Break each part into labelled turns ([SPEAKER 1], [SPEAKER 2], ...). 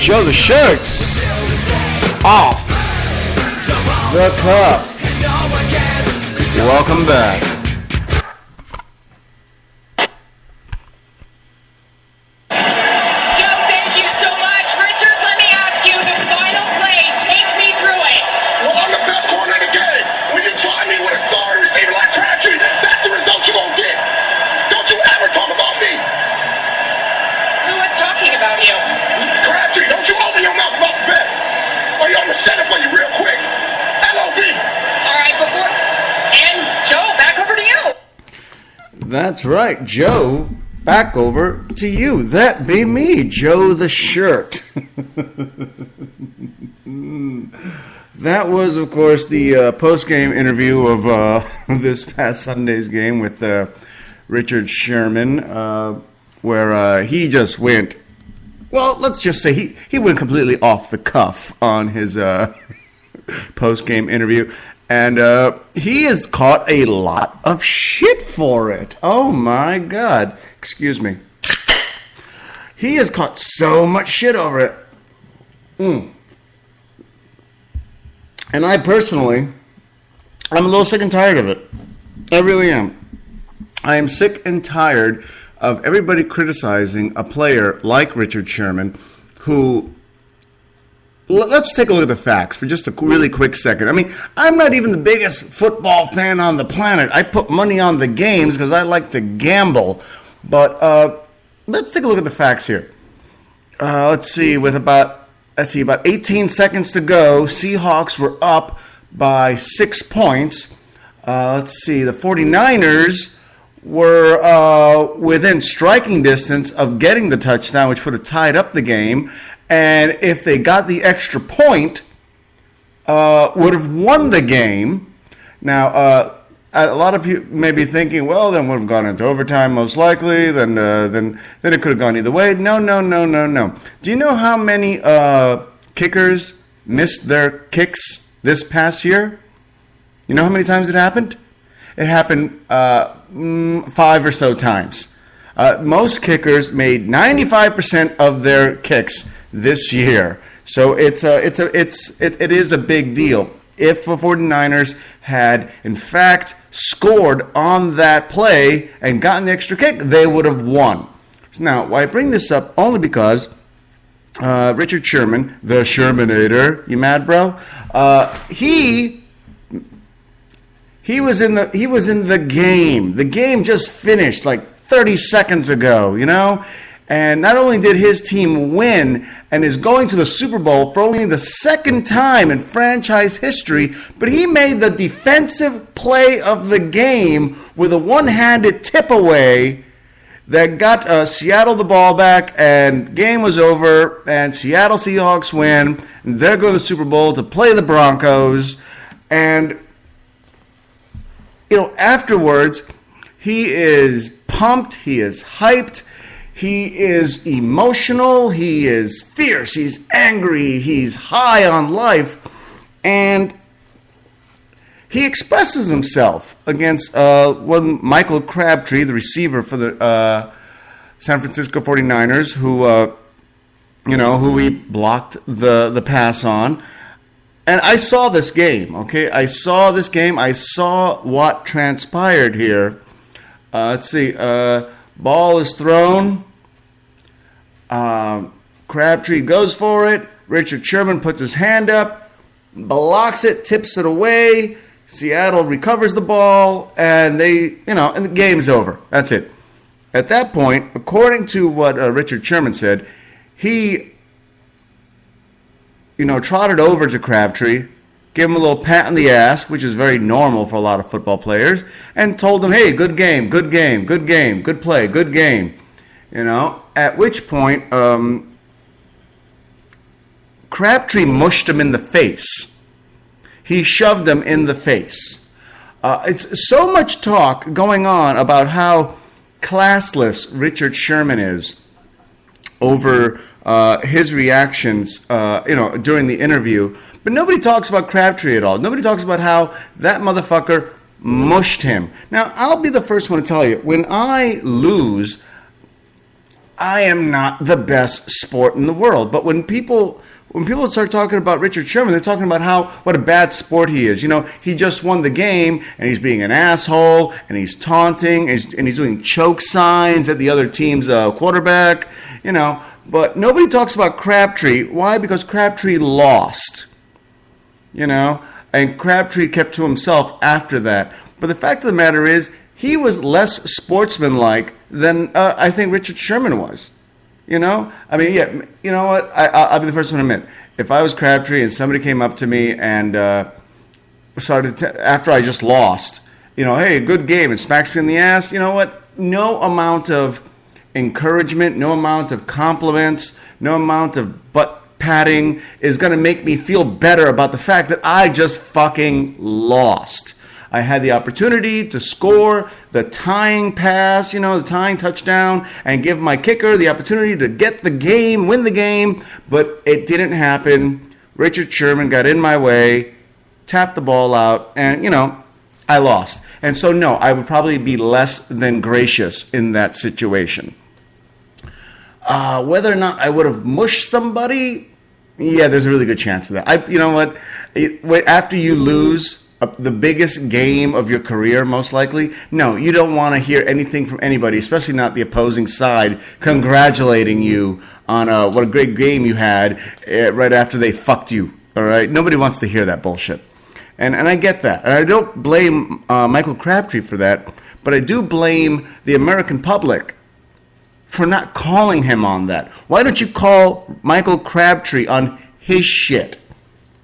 [SPEAKER 1] Joe the Shirts off the cuff. Welcome back.
[SPEAKER 2] Joe, thank you so much. Richard, let me ask you the final play. Take me through it.
[SPEAKER 3] Well, I'm the best corner in the game. When you try me with a sorry receiver like Crabtree, that's the result you're going to get. Don't you ever talk about me.
[SPEAKER 2] Who was talking about you?
[SPEAKER 3] Crabtree, don't you open your mouth about best. Or I'm going to shut it for you real quick. L.O.B.
[SPEAKER 2] All right, before... And Joe, back over to you.
[SPEAKER 1] That's right, Joe. Back over to you. That be me, Joe the Shirt. That was, of course, the post-game interview of this past Sunday's game with Richard Sherman, where he just went, well, let's just say he went completely off the cuff on his post-game interview. And he has caught a lot of shit for it. Oh, my God. Excuse me. He has caught so much shit over it. And I personally, I'm a little sick and tired of it. I really am. I am sick and tired of everybody criticizing a player like Richard Sherman who... Let's take a look at the facts for just a really quick second. I mean, I'm not even the biggest football fan on the planet. I put money on the games because I like to gamble. But let's take a look at the facts here. Let's see, with about 18 seconds to go, Seahawks were up by 6 points. Let's see, the 49ers were within striking distance of getting the touchdown, which would have tied up the game. And if they got the extra point, would have won the game. Now, a lot of you may be thinking, well, then would have gone into overtime most likely. Then it could have gone either way. No. Do you know how many kickers missed their kicks this past year? You know how many times it happened? It happened 5 or so times. Most kickers made 95% of their kicks this year. So it is a big deal. If the 49ers had, in fact, scored on that play and gotten the extra kick, they would have won. Now, I bring this up only because Richard Sherman, the Shermanator, you mad, bro? He was in the game. The game just finished like 30 seconds ago, you know? And not only did his team win and is going to the Super Bowl for only the second time in franchise history, but he made the defensive play of the game with a one-handed tip away that got Seattle the ball back, and game was over, and Seattle Seahawks win. And they're going to the Super Bowl to play the Broncos. And, you know, afterwards, he is pumped, he is hyped, he is emotional, he is fierce, he's angry, he's high on life, and he expresses himself against one Michael Crabtree, the receiver for the San Francisco 49ers, who he blocked the pass on. And I saw this game, okay? I saw what transpired here. Let's see. Ball is thrown. Crabtree goes for it. Richard Sherman puts his hand up, blocks it, tips it away. Seattle recovers the ball, and and the game's over. That's it. At that point, according to what Richard Sherman said, he, trotted over to Crabtree, gave him a little pat on the ass, which is very normal for a lot of football players, and told him, hey, good game, good game, good game, good play, good game. At which point, Crabtree mushed him in the face. He shoved him in the face. It's so much talk going on about how classless Richard Sherman is over his reactions, during the interview. But nobody talks about Crabtree at all. Nobody talks about how that motherfucker mushed him. Now, I'll be the first one to tell you, when I lose, I am not the best sport in the world. But when people start talking about Richard Sherman, they're talking about what a bad sport he is. He just won the game, and he's being an asshole, and he's taunting, and he's doing choke signs at the other team's quarterback. But nobody talks about Crabtree. Why? Because Crabtree lost. And Crabtree kept to himself after that. But the fact of the matter is, he was less sportsmanlike than I think Richard Sherman was. You know what? I'll be the first one to admit. If I was Crabtree and somebody came up to me and after I just lost, hey, good game, and smacks me in the ass, you know what? No amount of encouragement, no amount of compliments, no amount of butt patting is going to make me feel better about the fact that I just fucking lost. I had the opportunity to score the tying pass, the tying touchdown, and give my kicker the opportunity to get the game, win the game, but it didn't happen. Richard Sherman got in my way, tapped the ball out, and, I lost. And so, no, I would probably be less than gracious in that situation. Whether or not I would have mushed somebody, yeah, there's a really good chance of that. After you lose the biggest game of your career, most likely, no, you don't want to hear anything from anybody, especially not the opposing side, congratulating you on what a great game you had right after they fucked you. All right, nobody wants to hear that bullshit, and I get that, and I don't blame Michael Crabtree for that, but I do blame the American public for not calling him on that. Why don't you call Michael Crabtree on his shit?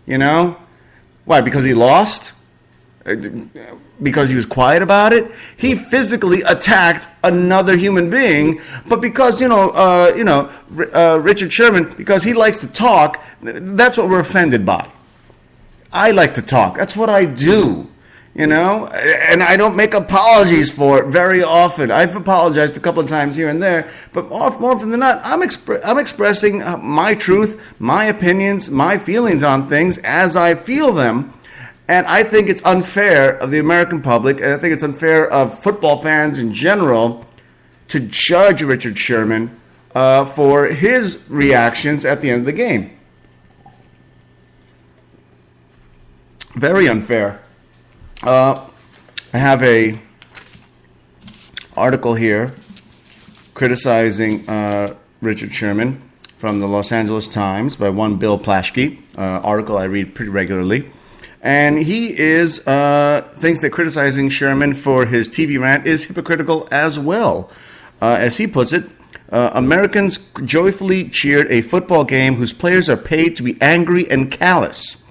[SPEAKER 1] Why? Because he lost? Because he was quiet about it? He physically attacked another human being, but because Richard Sherman, because he likes to talk, that's what we're offended by. I like to talk. That's what I do. And I don't make apologies for it very often. I've apologized a couple of times here and there, but more often than not, I'm expressing my truth, my opinions, my feelings on things as I feel them. And I think it's unfair of the American public, and I think it's unfair of football fans in general, to judge Richard Sherman for his reactions at the end of the game. Very unfair. I have a article here criticizing Richard Sherman from the Los Angeles Times by one Bill Plaschke, article I read pretty regularly. And he thinks that criticizing Sherman for his TV rant is hypocritical as well. As he puts it, Americans joyfully cheered a football game whose players are paid to be angry and callous.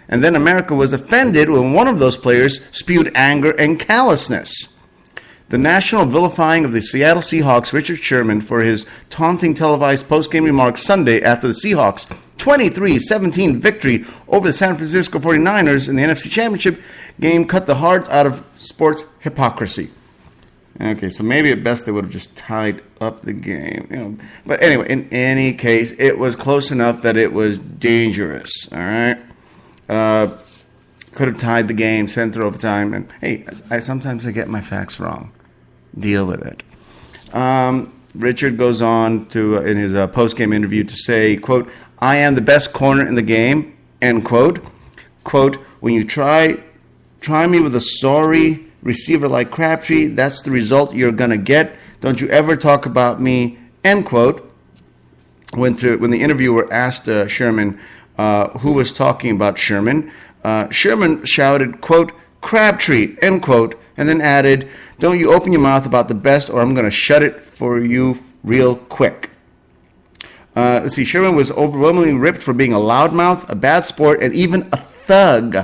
[SPEAKER 1] And then America was offended when one of those players spewed anger and callousness. The national vilifying of the Seattle Seahawks' Richard Sherman for his taunting televised post-game remarks Sunday after the Seahawks' 23-17 victory over the San Francisco 49ers in the NFC Championship game cut the heart out of sports hypocrisy. Okay, so maybe at best they would have just tied up the game. But anyway, in any case, it was close enough that it was dangerous, all right? Could have tied the game, sent it overtime, and hey, sometimes I get my facts wrong. Deal with it. Richard goes on to, in his post-game interview, to say, quote, "I am the best corner in the game," end quote. Quote, "When you try me with a sorry receiver like Crabtree, that's the result you're going to get. Don't you ever talk about me," end quote. When the interviewer asked Sherman who was talking about Sherman, Sherman shouted, quote, "Crabtree," end quote, and then added, "Don't you open your mouth about the best or I'm going to shut it for you real quick." Let's see, Sherman was overwhelmingly ripped for being a loudmouth, a bad sport, and even a thug.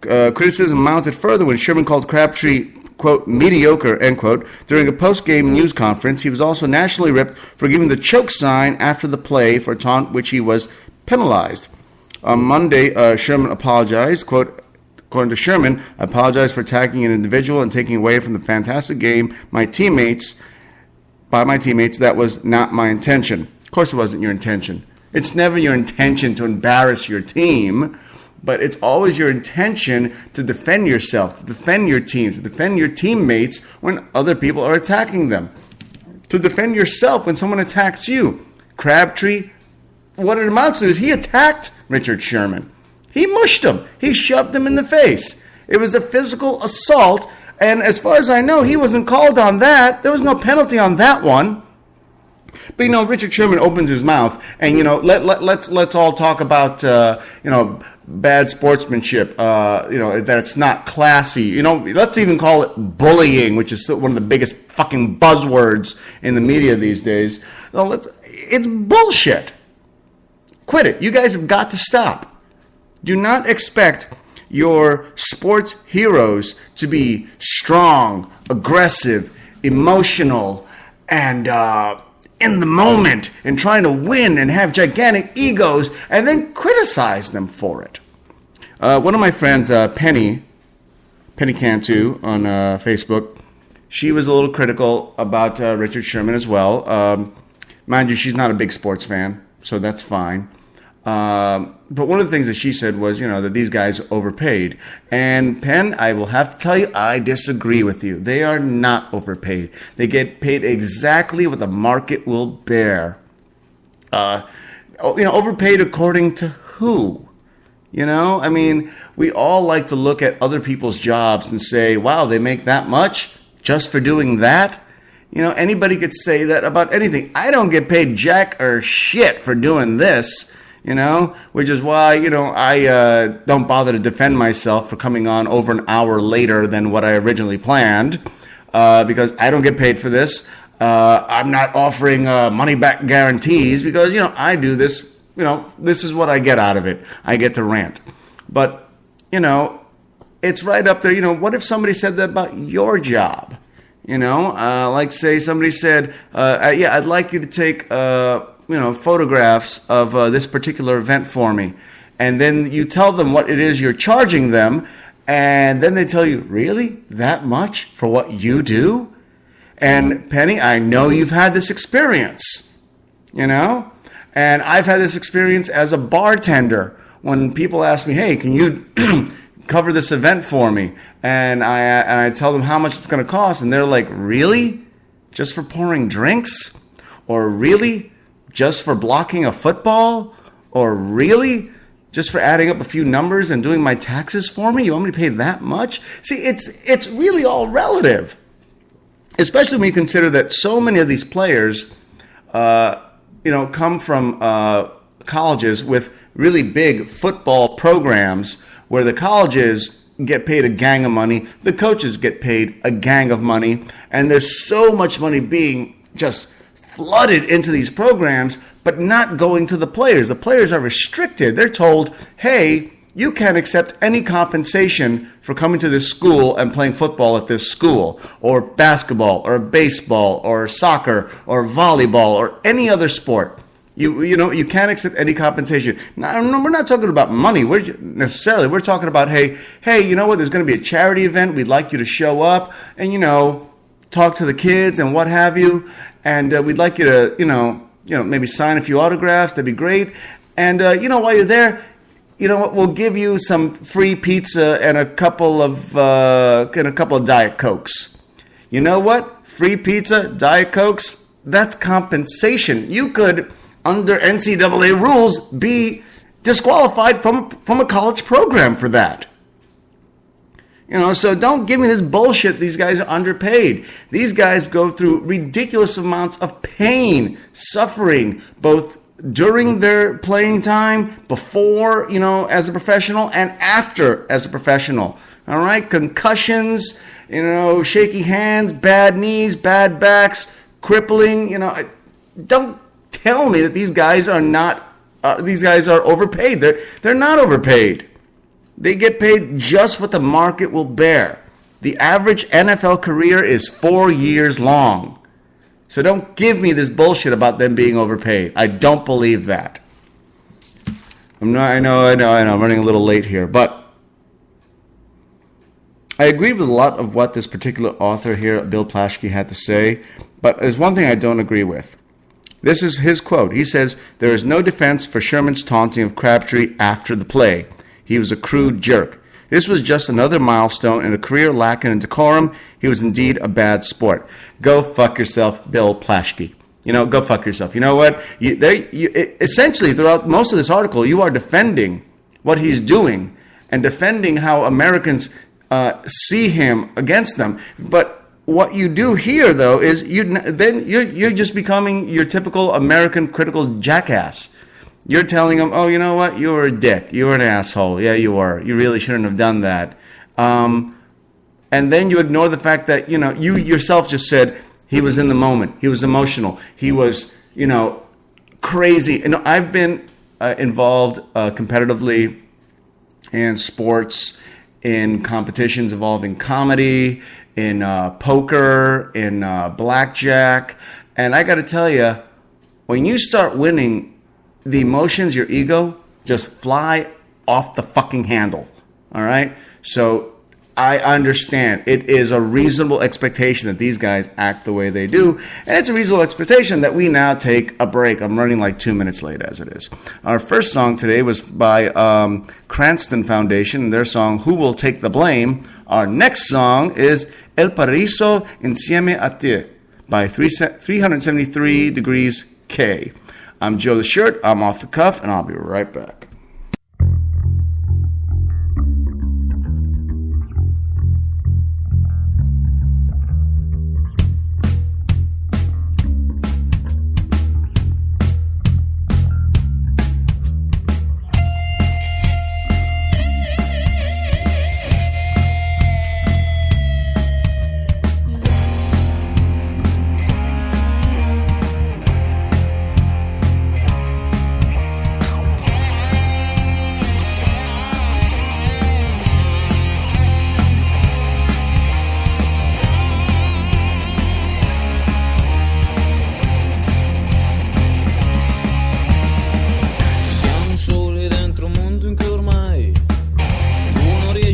[SPEAKER 1] Criticism mounted further when Sherman called Crabtree, quote, "mediocre," end quote. During a post-game news conference, he was also nationally ripped for giving the choke sign after the play for a taunt which he was penalized. On Monday, Sherman apologized, quote, according to Sherman, "I apologize for attacking an individual and taking away from the fantastic game by my teammates. That was not my intention." Of course it wasn't your intention. It's never your intention to embarrass your team, but it's always your intention to defend yourself, to defend your team, to defend your teammates when other people are attacking them. to defend yourself when someone attacks you. Crabtree, what it amounts to is he attacked Richard Sherman. He mushed him. He shoved him in the face. It was a physical assault, and as far as I know, he wasn't called on that. There was no penalty on that one. But, Richard Sherman opens his mouth, and, let's all talk about, bad sportsmanship, that it's not classy. Let's even call it bullying, which is one of the biggest fucking buzzwords in the media these days. It's bullshit. Quit it. You guys have got to stop. Do not expect your sports heroes to be strong, aggressive, emotional, and in the moment and trying to win and have gigantic egos and then criticize them for it. One of my friends, Penny Cantu on Facebook, she was a little critical about Richard Sherman as well. Mind you, she's not a big sports fan, so that's fine. But one of the things that she said was, that these guys overpaid. And Penn, I will have to tell you, I disagree with you. They are not overpaid. They get paid exactly what the market will bear. Overpaid according to who? We all like to look at other people's jobs and say, wow, they make that much just for doing that? Anybody could say that about anything. I don't get paid jack or shit for doing this. Which is why, I don't bother to defend myself for coming on over an hour later than what I originally planned, because I don't get paid for this. I'm not offering money-back guarantees because, I do this, this is what I get out of it. I get to rant. But, it's right up there. What if somebody said that about your job? Like say somebody said, I'd like you to take photographs of this particular event for me. And then you tell them what it is you're charging them, and then they tell you, really? That much for what you do? And Penny, I know you've had this experience, and I've had this experience as a bartender when people ask me, hey, can you cover this event for me? And I tell them how much it's going to cost, and they're like, really? Just for pouring drinks? Or really? Just for blocking a football? Or really? Just for adding up a few numbers and doing my taxes for me? You want me to pay that much? See, it's really all relative. Especially when you consider that so many of these players, come from colleges with really big football programs where the colleges get paid a gang of money, the coaches get paid a gang of money, and there's so much money being just flooded into these programs, but not going to the players. The players are restricted. They're told, hey, you can't accept any compensation for coming to this school and playing football at this school, or basketball, or baseball, or soccer, or volleyball, or any other sport. You can't accept any compensation. Now, we're not talking about money. We're talking about, hey, you know what? There's going to be a charity event. We'd like you to show up and, talk to the kids and what have you. And we'd like you to, maybe sign a few autographs. That'd be great. And, while you're there, we'll give you some free pizza and a couple of Diet Cokes. You know what? Free pizza, Diet Cokes, that's compensation. You could, under NCAA rules, be disqualified from a college program for that. So don't give me this bullshit. These guys are underpaid. These guys go through ridiculous amounts of pain, suffering, both during their playing time, before, as a professional, and after as a professional. All right? Concussions, shaky hands, bad knees, bad backs, crippling, Don't tell me that these guys are overpaid. They're not overpaid. They get paid just what the market will bear. The average NFL career is 4 years long. So don't give me this bullshit about them being overpaid. I don't believe that. I know. I'm running a little late here, but I agree with a lot of what this particular author here, Bill Plaschke, had to say, but there's one thing I don't agree with. This is his quote. He says, "There is no defense for Sherman's taunting of Crabtree after the play. He was a crude jerk. This was just another milestone in a career lacking in decorum. He was indeed a bad sport. Go fuck yourself, Bill Plaschke. Go fuck yourself. You know what? Essentially, throughout most of this article, you are defending what he's doing and defending how Americans see him against them. But what you do here, though, is you're just becoming your typical American critical jackass. You're telling them, oh, you know what? You were a dick. You were an asshole. Yeah, you were. You really shouldn't have done that. And then you ignore the fact that, you yourself just said he was in the moment. He was emotional. He was, crazy. And I've been involved competitively in sports, in competitions involving comedy, in poker, in blackjack. And I got to tell you, when you start winning, the emotions, your ego, just fly off the fucking handle. All right? So I understand. It is a reasonable expectation that these guys act the way they do. And it's a reasonable expectation that we now take a break. I'm running like 2 minutes late as it is. Our first song today was by Cranston Foundation and their song, Who Will Take the Blame? Our next song is El Paradiso Insieme a Te by 373 Degrees K. I'm Joe the Shirt. I'm off the cuff, and I'll be right back.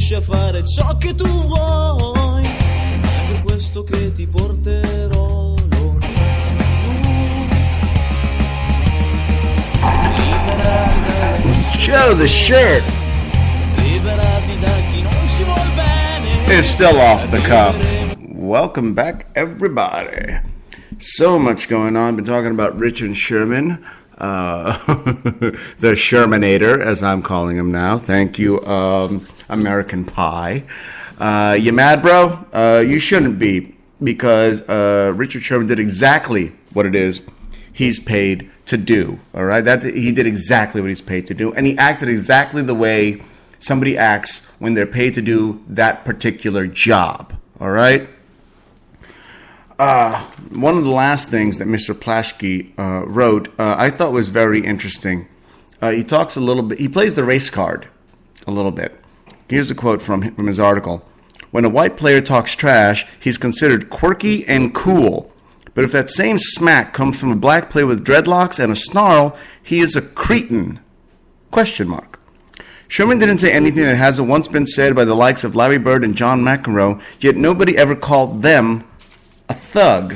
[SPEAKER 4] A fare ciò che tu vuoi, è per questo che ti porterò lontano.
[SPEAKER 1] Joe the Shirt.
[SPEAKER 4] Liberati da chi non ci vuol bene.
[SPEAKER 1] It's still off the cuff. Welcome back, everybody. So much going on. Been talking about Richard Sherman. The Shermanator, as I'm calling him now. Thank you, American Pie. You mad, bro? You shouldn't be, because Richard Sherman did exactly what it is he's paid to do. All right, he did exactly what he's paid to do, and he acted exactly the way somebody acts when they're paid to do that particular job. All right. One of the last things that Mr. Plaschke wrote, I thought was very interesting. He talks a little bit. He plays the race card a little bit. Here's a quote from his article. When a white player talks trash, he's considered quirky and cool. But if that same smack comes from a black player with dreadlocks and a snarl, he is a cretin. ? Sherman didn't say anything that hasn't once been said by the likes of Larry Bird and John McEnroe, yet nobody ever called them a thug.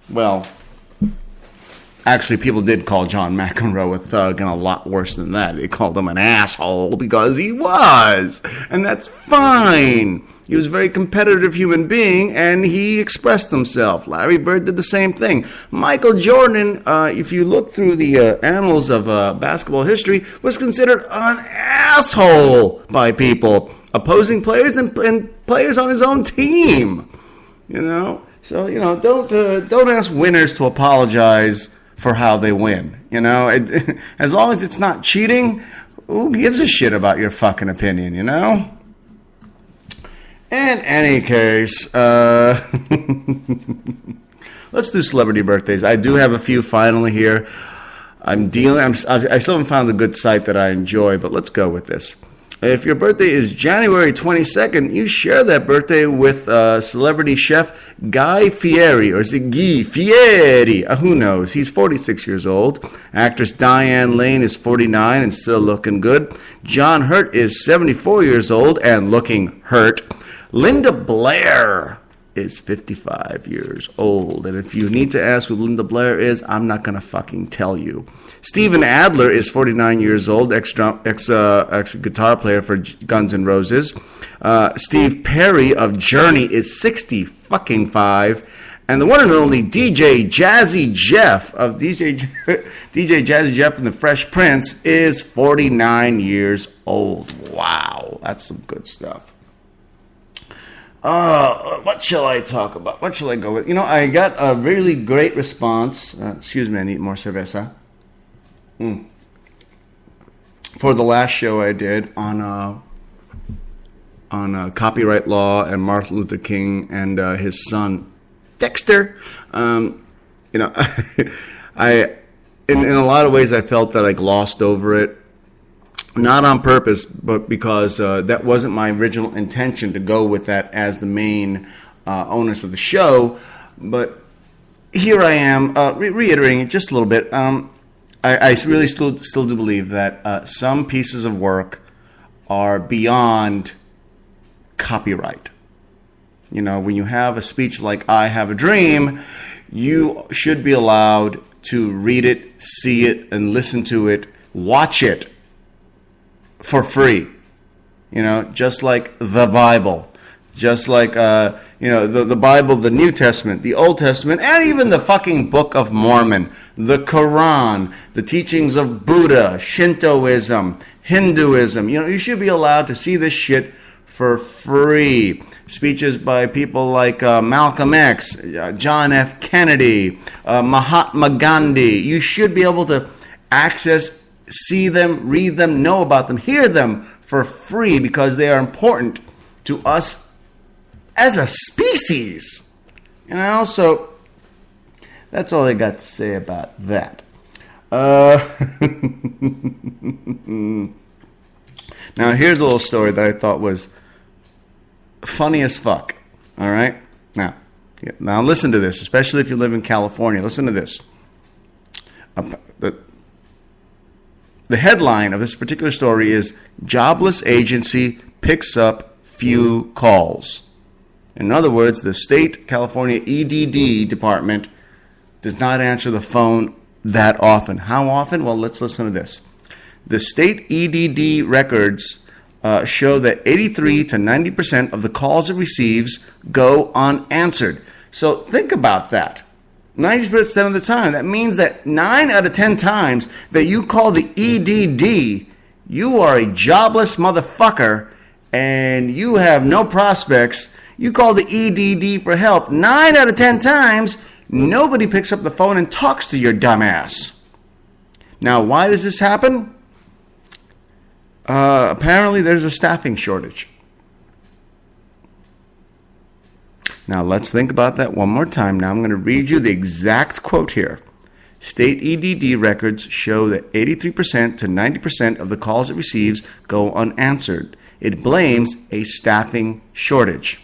[SPEAKER 1] Well, actually, people did call John McEnroe a thug, and a lot worse than that. They called him an asshole because he was, and that's fine. He was a very competitive human being, and he expressed himself. Larry Bird did the same thing. Michael Jordan, if you look through the annals of basketball history, was considered an asshole by people, opposing players and players on his own team. So, don't ask winners to apologize for how they win. As long as it's not cheating, who gives a shit about your fucking opinion, In any case, let's do celebrity birthdays. I do have a few finally here. I still haven't found a good site that I enjoy, but let's go with this. If your birthday is January 22nd, you share that birthday with celebrity chef Guy Fieri, or is it Guy Fieri? Who knows? He's 46 years old. Actress Diane Lane is 49 and still looking good. John Hurt is 74 years old and looking hurt. Linda Blair is 55 years old. And if you need to ask who Linda Blair is, I'm not going to fucking tell you. Steven Adler is 49 years old, ex-guitar player for Guns N' Roses. Steve Perry of Journey is 65. And the one and only DJ Jazzy Jeff of DJ Jazzy Jeff and the Fresh Prince is 49 years old. Wow, that's some good stuff. What shall I talk about? What shall I go with? You know, I got a really great response. Excuse me, I need more cerveza. For the last show I did on copyright law and Martin Luther King and his son Dexter. You know, I in a lot of ways I felt that I glossed over it, not on purpose, but because that wasn't my original intention to go with that as the main onus of the show. But here I am reiterating it just a little bit. I really still do believe that some pieces of work are beyond copyright. You know, when you have a speech like I Have a Dream, you should be allowed to read it, see it, and listen to it, watch it for free. You know, just like the Bible. Just like, the Bible, the New Testament, the Old Testament, and even the fucking Book of Mormon, the Quran, the teachings of Buddha, Shintoism, Hinduism. You know, you should be allowed to see this shit for free. Speeches by people like Malcolm X, John F. Kennedy, Mahatma Gandhi. You should be able to access, see them, read them, know about them, hear them for free because they are important to us as a species. You know, so that's all I got to say about that. Now, here's a little story that I thought was funny as fuck. All right? Now listen to this, especially if you live in California. Listen to this. The headline of this particular story is Jobless Agency Picks Up Few Calls. In other words, the state California EDD department does not answer the phone that often. How often? Well, let's listen to this. The state EDD records show that 83 to 90% of the calls it receives go unanswered. So think about that. 90% of the time. That means that 9 out of 10 times that you call the EDD, you are a jobless motherfucker and you have no prospects. You call the EDD for help. 9 out of 10 times, nobody picks up the phone and talks to your dumbass. Now, why does this happen? Apparently, there's a staffing shortage. Now, let's think about that one more time. Now, I'm going to read you the exact quote here. State EDD records show that 83% to 90% of the calls it receives go unanswered. It blames a staffing shortage.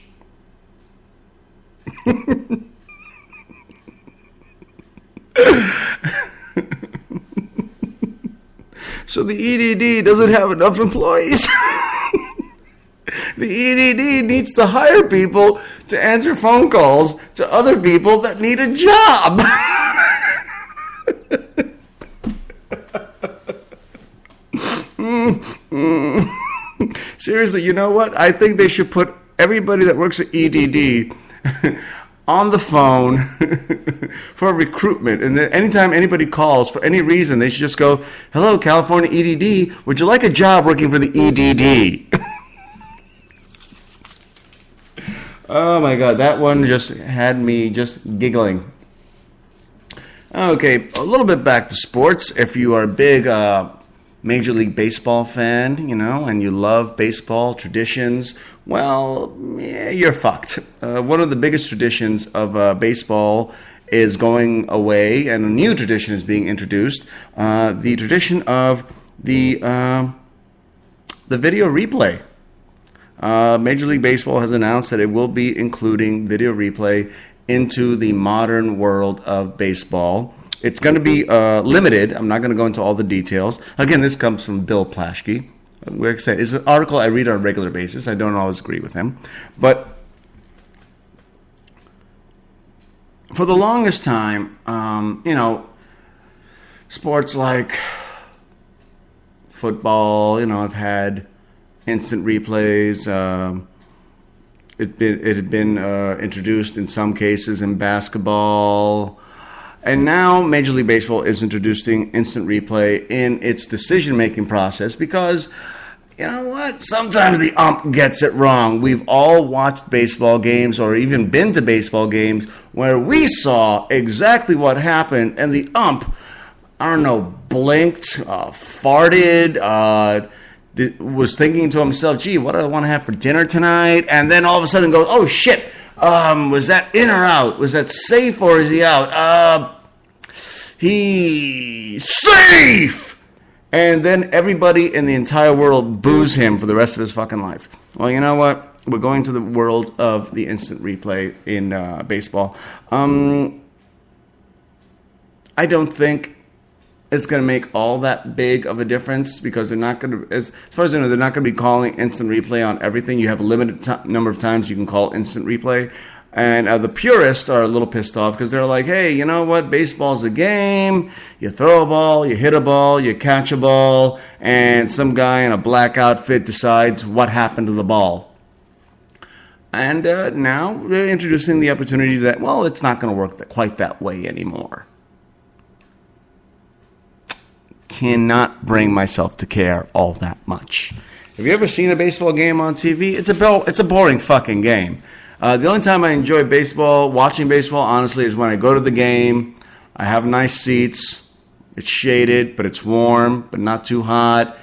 [SPEAKER 1] So the EDD doesn't have enough employees. The EDD needs to hire people to answer phone calls to other people that need a job. Seriously, you know what? I think they should put everybody that works at EDD on the phone for recruitment. And then anytime anybody calls for any reason, they should just go, "Hello, California EDD. Would you like a job working for the EDD?" Oh my God, that one just had me just giggling. Okay, a little bit back to sports. If you are a big Major League Baseball fan, you know, and you love baseball traditions, well, yeah, you're fucked. One of the biggest traditions of baseball is going away, and a new tradition is being introduced. The tradition of the video replay. Major League Baseball has announced that it will be including video replay into the modern world of baseball. It's going to be limited. I'm not going to go into all the details. Again, this comes from Bill Plaschke. Like I said, it's an article I read on a regular basis. I don't always agree with him. But for the longest time, you know, sports like football, you know, I've had instant replays. It had been introduced in some cases in basketball. And now Major League Baseball is introducing instant replay in its decision-making process because, you know what? Sometimes the ump gets it wrong. We've all watched baseball games or even been to baseball games where we saw exactly what happened and the ump, I don't know, blinked, farted, was thinking to himself, gee, what do I want to have for dinner tonight? And then all of a sudden goes, oh, shit, was that in or out? Was that safe or is he out? He's safe! And then everybody in the entire world boos him for the rest of his fucking life. Well, you know what? We're going to the world of the instant replay in baseball. I don't think it's going to make all that big of a difference because they're not going to, as far as I know, they're not going to be calling instant replay on everything. You have a limited number of times you can call instant replay. And the purists are a little pissed off because they're like, hey, you know what? Baseball's a game. You throw a ball, you hit a ball, you catch a ball, and some guy in a black outfit decides what happened to the ball. And now they're introducing the opportunity that, well, it's not going to work quite that way anymore. Cannot bring myself to care all that much. Have you ever seen a baseball game on TV? It's a boring fucking game. The only time I enjoy baseball, watching baseball, honestly, is when I go to the game. I have nice seats. It's shaded, but it's warm, but not too hot.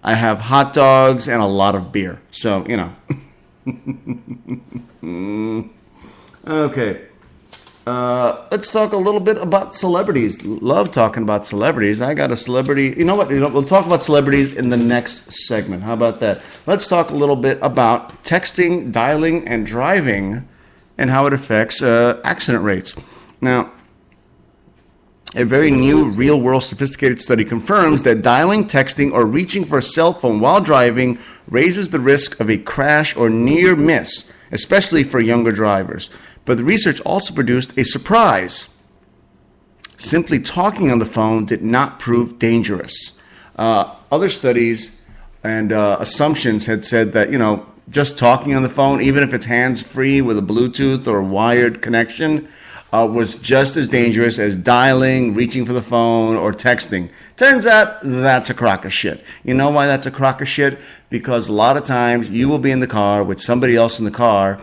[SPEAKER 1] I have hot dogs and a lot of beer. So, you know. Okay. Let's talk a little bit about celebrities. Love talking about celebrities. I got a celebrity. You know what? We'll talk about celebrities in the next segment. How about that? Let's talk a little bit about texting, dialing, and driving and how it affects accident rates. Now, a very new real-world sophisticated study confirms that dialing, texting, or reaching for a cell phone while driving raises the risk of a crash or near miss, especially for younger drivers. But the research also produced a surprise. Simply talking on the phone did not prove dangerous. Other studies and assumptions had said that, you know, just talking on the phone, even if it's hands-free with a Bluetooth or wired connection, was just as dangerous as dialing, reaching for the phone, or texting. Turns out that's a crock of shit. You know why that's a crock of shit? Because a lot of times you will be in the car with somebody else in the car.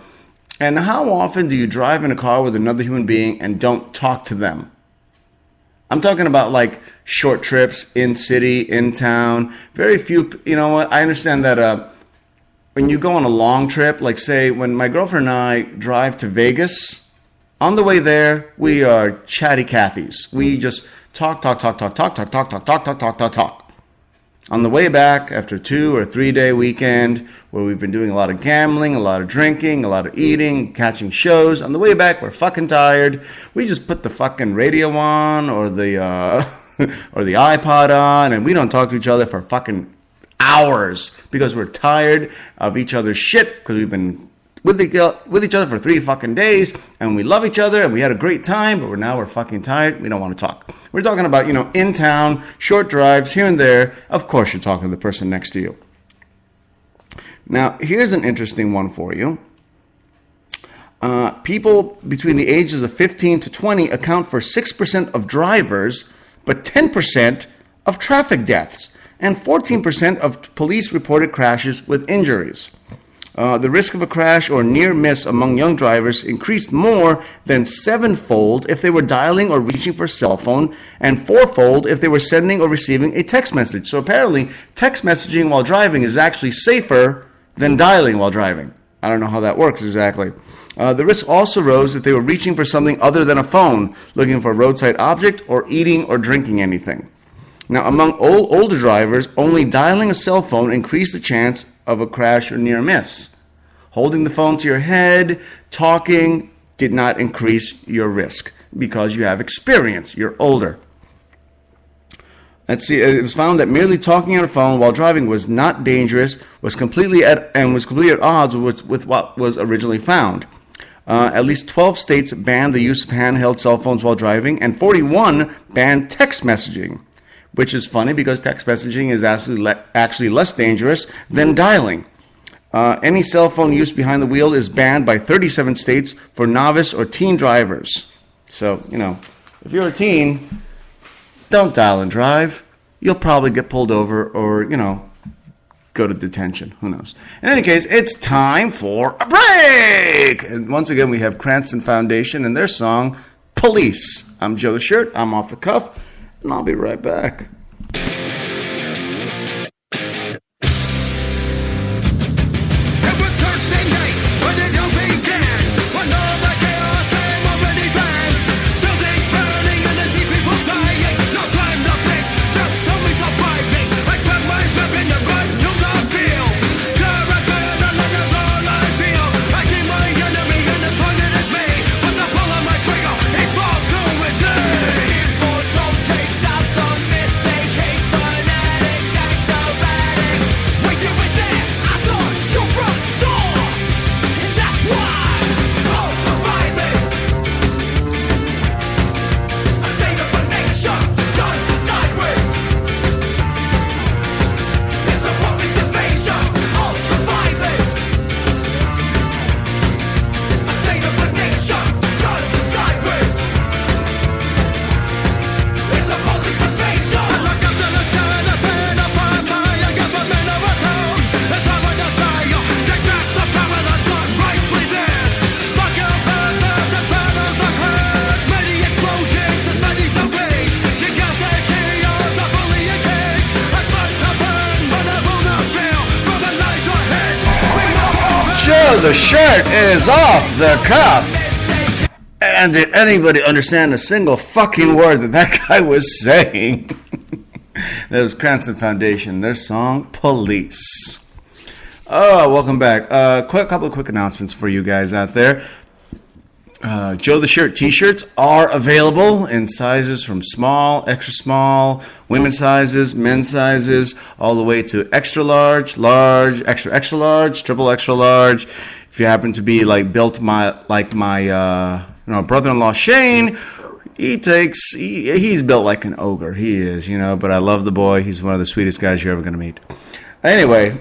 [SPEAKER 1] And how often do you drive in a car with another human being and don't talk to them? I'm talking about like short trips, in city, in town. Very few, you know what? I understand that when you go on a long trip, like say when my girlfriend and I drive to Vegas, on the way there, we are chatty Cathys. We just talk. On the way back, after a 2 or 3 day weekend, where we've been doing a lot of gambling, a lot of drinking, a lot of eating, catching shows, on the way back, we're fucking tired. We just put the fucking radio on or the or the iPod on, and we don't talk to each other for fucking hours because we're tired of each other's shit because we've been with each other for 3 fucking days, and we love each other, and we had a great time, but we're fucking tired. We don't want to talk. We're talking about, you know, in town, short drives, here and there. Of course, you're talking to the person next to you. Now, here's an interesting one for you. People between the ages of 15 to 20 account for 6% of drivers, but 10% of traffic deaths, and 14% of police-reported crashes with injuries. The risk of a crash or near miss among young drivers increased more than 7-fold if they were dialing or reaching for a cell phone, and 4-fold if they were sending or receiving a text message. So apparently, text messaging while driving is actually safer than dialing while driving. I don't know how that works exactly. The risk also rose if they were reaching for something other than a phone, looking for a roadside object, or eating or drinking anything. Now, among older drivers, only dialing a cell phone increased the chance of a crash or near miss. Holding the phone to your head, talking, did not increase your risk because you have experience. You're older. Let's see. It was found that merely talking on a phone while driving was not dangerous, was completely at odds with what was originally found. At least 12 states banned the use of handheld cell phones while driving, and 41 banned text messaging. which is funny because text messaging is actually less dangerous than dialing. Any cell phone use behind the wheel is banned by 37 states for novice or teen drivers. So, if you're a teen, don't dial and drive. You'll probably get pulled over or, go to detention. Who knows? In any case, it's time for a break! And once again, we have Cranston Foundation and their song, Police. I'm Joe the Shirt. I'm off the cuff, and I'll be right back. The shirt is off the cuff. And did anybody understand a single fucking word that guy was saying? That was Cranston Foundation, their song, Police. Oh, welcome back. Couple of quick announcements for you guys out there. Joe the Shirt t-shirts are available in sizes from small, extra small, women's sizes, men's sizes, all the way to extra large, large, extra extra large, triple extra large. If you happen to be built like my brother-in-law Shane, he's built like an ogre. He is, but I love the boy. He's one of the sweetest guys you're ever going to meet. Anyway,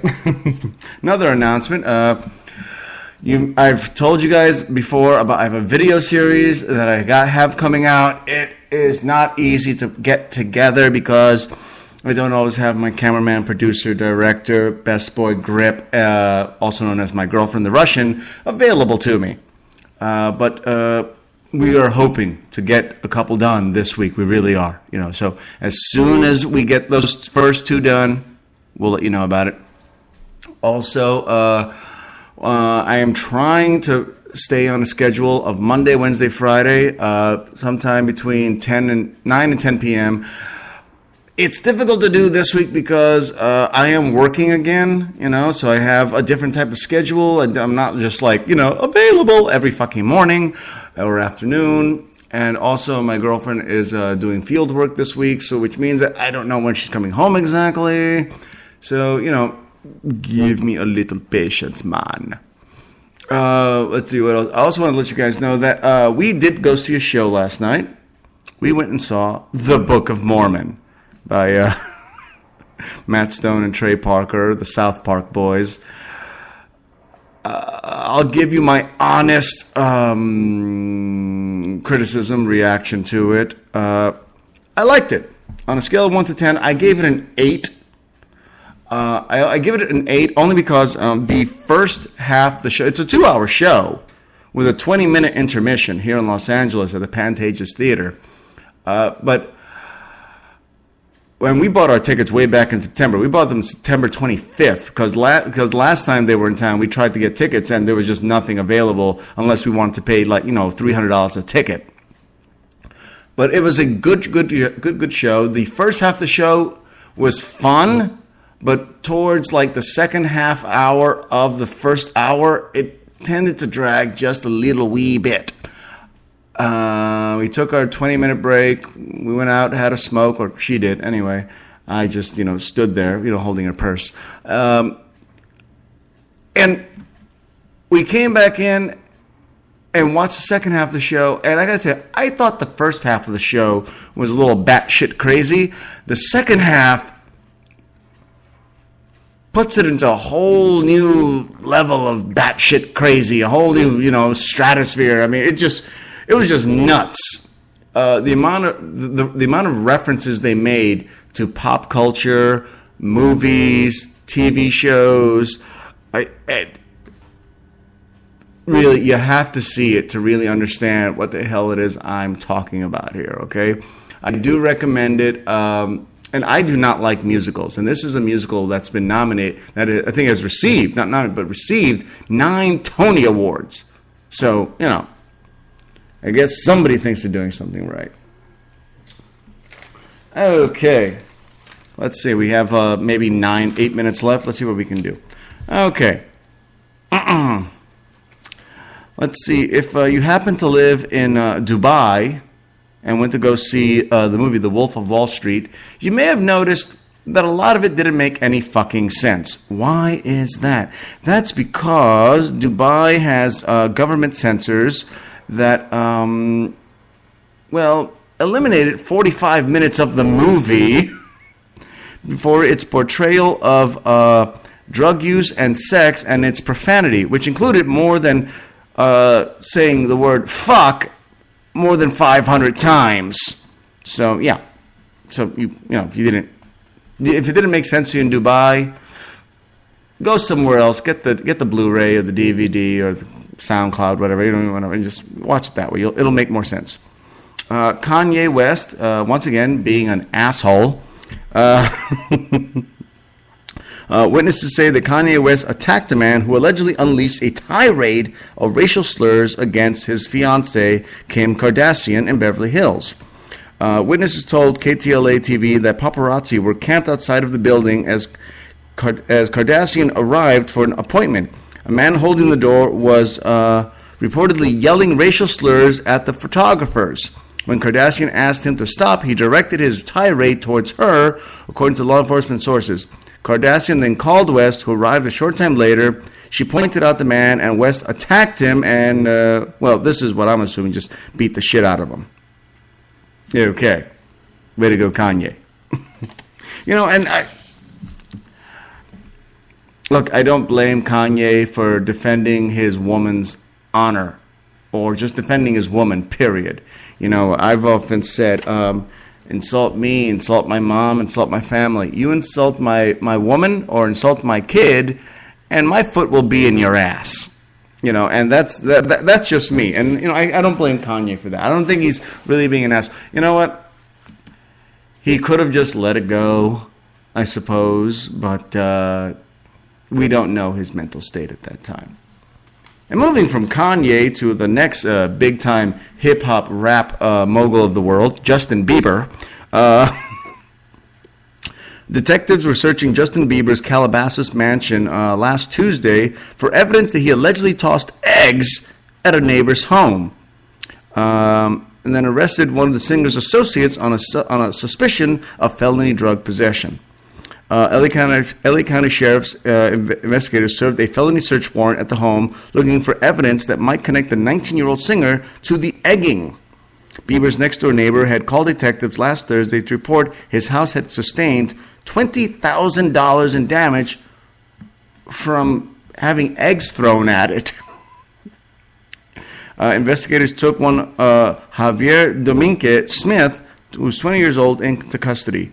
[SPEAKER 1] another announcement. I've told you guys before I have a video series that I have coming out. It is not easy to get together because I don't always have my cameraman, producer, director, best boy Grip, also known as my girlfriend, the Russian, available to me. But we are hoping to get a couple done this week. We really are. So as soon as we get those first two done, we'll let you know about it. Also, I am trying to stay on a schedule of Monday, Wednesday, Friday, sometime between 9 and 10 p.m. It's difficult to do this week because I am working again, so I have a different type of schedule. And I'm not just available every fucking morning or afternoon. And also my girlfriend is doing field work this week, so which means that I don't know when she's coming home exactly. So, give me a little patience, man. Let's see what else. I also want to let you guys know that we did go see a show last night. We went and saw The Book of Mormon by Matt Stone and Trey Parker, the South Park boys. I'll give you my honest criticism, reaction to it. I liked it. On a scale of 1 to 10, I gave it an 8. I give it an 8 only because the first half of the show, it's a 2-hour show with a 20-minute intermission here in Los Angeles at the Pantages Theater. But when we bought our tickets way back in September, we bought them September 25th because last time they were in town, we tried to get tickets and there was just nothing available unless we wanted to pay $300 a ticket. But it was a good show. The first half of the show was fun, but towards the second half hour of the first hour, it tended to drag just a little wee bit. We took our 20-minute break. We went out, had a smoke, or she did anyway. I just, stood there, holding her purse. And we came back in, and watch the second half of the show. And I gotta tell you, I thought the first half of the show was a little batshit crazy. The second half puts it into a whole new level of batshit crazy, a whole new, stratosphere. I mean, it was just nuts. The amount of references they made to pop culture, movies, TV shows, really, you have to see it to really understand what the hell it is I'm talking about here, okay? I do recommend it, and I do not like musicals, and this is a musical that's been nominated, that I think has received, not nominated, but received 9 Tony Awards. So, I guess somebody thinks they're doing something right. Okay. Let's see, we have maybe 8 minutes left. Let's see what we can do. Okay. Let's see, if you happen to live in Dubai and went to go see the movie The Wolf of Wall Street, you may have noticed that a lot of it didn't make any fucking sense. Why is that? That's because Dubai has government censors that, eliminated 45 minutes of the movie for its portrayal of drug use and sex and its profanity, which included more than saying the word fuck more than 500 times. So yeah. So if it didn't make sense to you in Dubai, go somewhere else. Get the Blu-ray or the DVD or the SoundCloud, whatever. You don't even want to, and just watch it that way. It'll make more sense. Kanye West, once again being an asshole. Witnesses say that Kanye West attacked a man who allegedly unleashed a tirade of racial slurs against his fiancée, Kim Kardashian, in Beverly Hills. Witnesses told KTLA TV that paparazzi were camped outside of the building as Kardashian arrived for an appointment. A man holding the door was reportedly yelling racial slurs at the photographers. When Kardashian asked him to stop, he directed his tirade towards her, according to law enforcement sources. Kardashian then called West, who arrived a short time later. She pointed out the man, and West attacked him and, this is what I'm assuming, just beat the shit out of him. Okay. Way to go, Kanye. Look, I don't blame Kanye for defending his woman's honor or just defending his woman, period. I've often said, insult me, insult my mom, insult my family. You insult my woman or insult my kid, and my foot will be in your ass. And that's just me. And, I don't blame Kanye for that. I don't think he's really being an ass. You know what? He could have just let it go, I suppose, but we don't know his mental state at that time. And moving from Kanye to the next big-time hip-hop rap mogul of the world, Justin Bieber. Detectives were searching Justin Bieber's Calabasas mansion last Tuesday for evidence that he allegedly tossed eggs at a neighbor's home. And then arrested one of the singer's associates on a suspicion of felony drug possession. LA County Sheriff's investigators served a felony search warrant at the home looking for evidence that might connect the 19-year-old singer to the egging. Bieber's next-door neighbor had called detectives last Thursday to report his house had sustained $20,000 in damage from having eggs thrown at it. Investigators took one Javier Domingue Smith, who was 20 years old, into custody.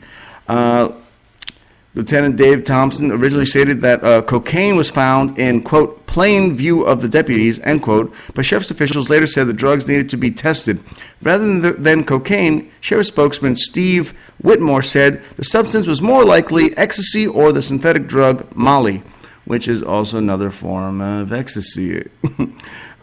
[SPEAKER 1] Lieutenant Dave Thompson originally stated that cocaine was found in, quote, plain view of the deputies, end quote, but sheriff's officials later said the drugs needed to be tested. Rather than cocaine, sheriff spokesman Steve Whitmore said the substance was more likely ecstasy or the synthetic drug Molly, which is also another form of ecstasy.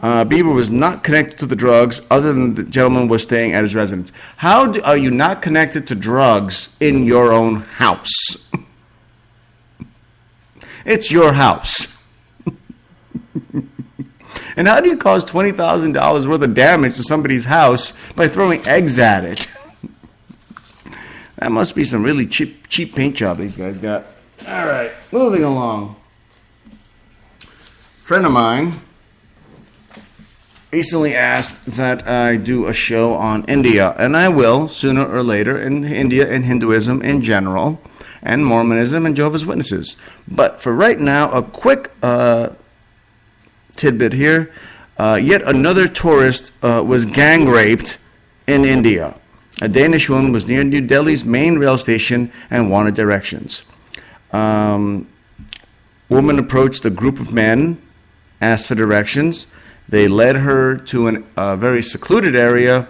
[SPEAKER 1] Bieber was not connected to the drugs other than the gentleman was staying at his residence. How are you not connected to drugs in your own house? It's your house. And how do you cause $20,000 worth of damage to somebody's house by throwing eggs at it? That must be some really cheap paint job these guys got. All right, moving along. Friend of mine recently asked that I do a show on India, and I will sooner or later, in India and Hinduism in general, and Mormonism and Jehovah's Witnesses. But for right now, a quick tidbit here. Yet another tourist was gang raped in India. A Danish woman was near New Delhi's main rail station and wanted directions. Woman approached a group of men, asked for directions. They led her to a very secluded area.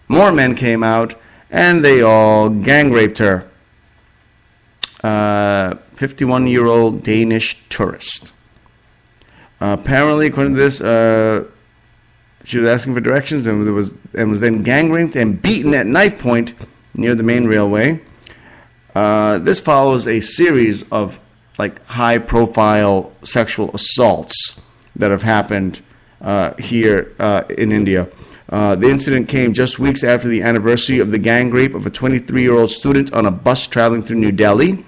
[SPEAKER 1] More men came out, and they all gang raped her. 51-year-old Danish tourist. Apparently, according to this, she was asking for directions and was then gang raped and beaten at knife point near the main railway. This follows a series of high-profile sexual assaults that have happened here in India. The incident came just weeks after the anniversary of the gang rape of a 23-year-old student on a bus traveling through New Delhi.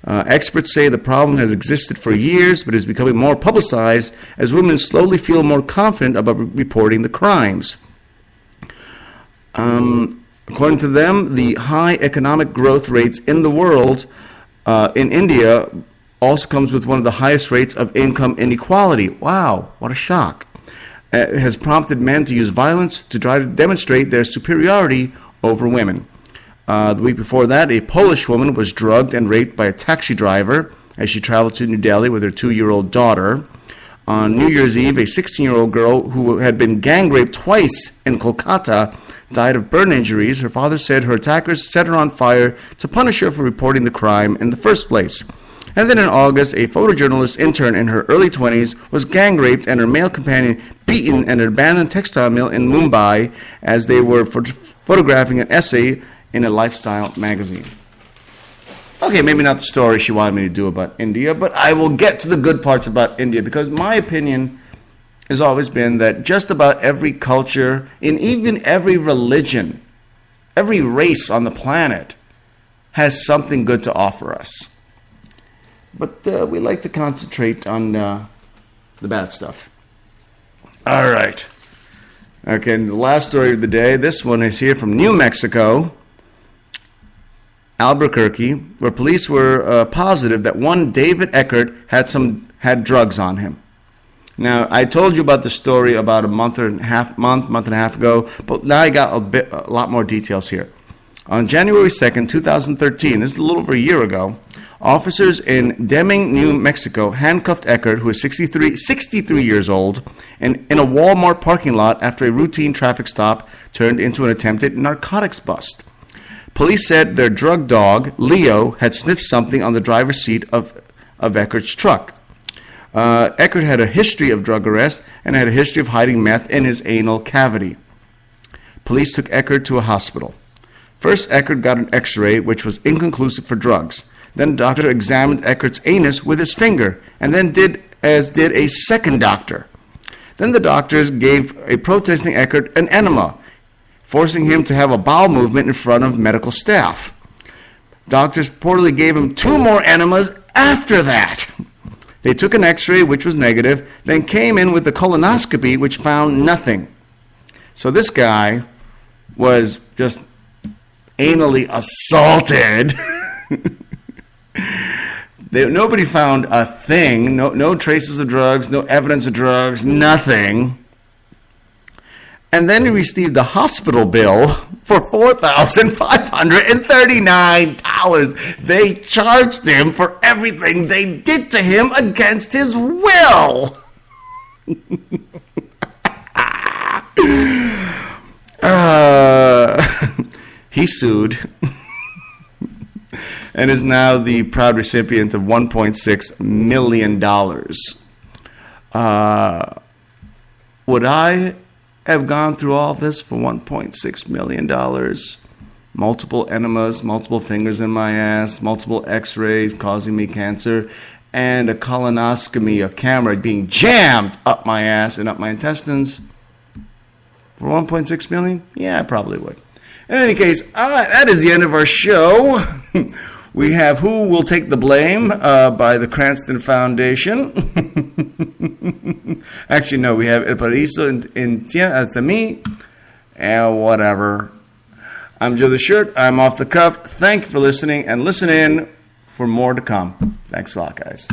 [SPEAKER 1] Experts say the problem has existed for years, but is becoming more publicized as women slowly feel more confident about reporting the crimes. According to them, the high economic growth rates in the world, in India, also comes with one of the highest rates of income inequality. Wow, what a shock. It has prompted men to use violence to try to demonstrate their superiority over women. The week before that, a Polish woman was drugged and raped by a taxi driver as she traveled to New Delhi with her 2-year-old daughter. On New Year's Eve, a 16-year-old girl who had been gang raped twice in Kolkata died of burn injuries. Her father said her attackers set her on fire to punish her for reporting the crime in the first place. And then in August, a photojournalist intern in her early 20s was gang raped and her male companion beaten at an abandoned textile mill in Mumbai as they were photographing an essay in a lifestyle magazine. Okay, maybe not the story she wanted me to do about India, but I will get to the good parts about India, because my opinion has always been that just about every culture, in even every religion, every race on the planet has something good to offer us. But we like to concentrate on the bad stuff. All right. Okay, and the last story of the day, this one is here from New Mexico, Albuquerque, where police were positive that one David Eckert had drugs on him. Now, I told you about the story about a month and a half ago, but now I got a lot more details here. On January 2nd, 2013, this is a little over a year ago, officers in Deming, New Mexico, handcuffed Eckert, who is 63 years old, in a Walmart parking lot after a routine traffic stop turned into an attempted narcotics bust. Police said their drug dog, Leo, had sniffed something on the driver's seat of Eckert's truck. Eckert had a history of drug arrest and had a history of hiding meth in his anal cavity. Police took Eckert to a hospital. First, Eckert got an x-ray, which was inconclusive for drugs. Then a doctor examined Eckert's anus with his finger, and then did a second doctor. Then the doctors gave a protesting Eckert an enema, forcing him to have a bowel movement in front of medical staff. Doctors reportedly gave him 2 more enemas after that. They took an x-ray, which was negative, then came in with a colonoscopy, which found nothing. So this guy was just anally assaulted. Nobody found a thing, no traces of drugs, no evidence of drugs, nothing. And then he received a hospital bill for $4,539. They charged him for everything they did to him against his will. He sued and is now the proud recipient of $1.6 million. Would I have gone through all this for $1.6 million? Multiple enemas, multiple fingers in my ass, multiple x-rays causing me cancer, and a colonoscopy, a camera being jammed up my ass and up my intestines for $1.6 million? Yeah, I probably would. In any case, that is the end of our show. We have Who Will Take the Blame by the Cranston Foundation. Actually, no, we have El Paraíso hasta mí, and whatever. I'm Joe the Shirt. I'm off the cuff. Thank you for listening, and listen in for more to come. Thanks a lot, guys.